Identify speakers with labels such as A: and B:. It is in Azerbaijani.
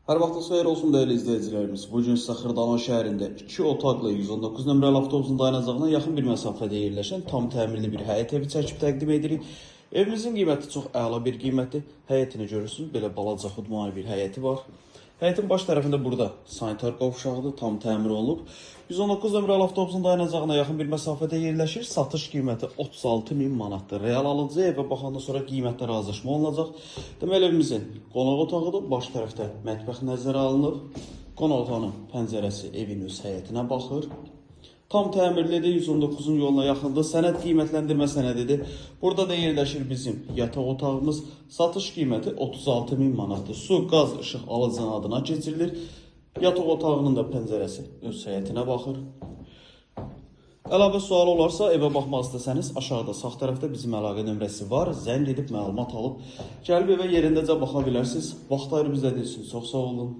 A: Hər vaxtınız xeyir olsun değerli izleyicilerimiz. Bugün sizə Xırdalan şəhərində 2 otaqlı 119 nömrəli avtobusun dayanacağına yaxın bir məsafədə yerləşən tam təmirli bir həyət evi çəkib təqdim edirik. Evimizin qiyməti çox əla bir qiymətdir. Həyətini görürsünüz, belə balaca xudmani bir həyəti var. Həyətin baş tərəfində burada sanitar qovşağıdır, tam təmir olunub. 119 nömrəli avtobusun dayanacağına yaxın bir məsafədə yerləşir. Satış qiyməti 36.000 manatdır. Real alıcıya evə baxandan sonra qiymətdə razılaşma olunacaq. Deməli evimizin qonaq otağıdır. Baş tərəfdə mətbəx nəzərə alınıb. Qonaq otağının pəncərəsi evin öz həyətinə baxır. Tam təmirlidir, 119'un yoluna yaxındır. Sənəd qiymətləndirmə sənədidir. Burada da yerləşir bizim yataq otağımız. Satış qiyməti 36.000 manatdır. Su, qaz, işıq alıcının adına keçirilir. Yataq otağının da pəncərəsi öz həyətinə baxır. Əlavə sual olarsa, evə baxmaq istəsəniz, aşağıda sağ tərəfdə bizim əlaqə nömrəsi var. Zəng edib məlumat alıb, gəlib evə yerindəcə baxa bilərsiniz. Vaxt ayırıb izlədiyiniz üçün çox sağ olun.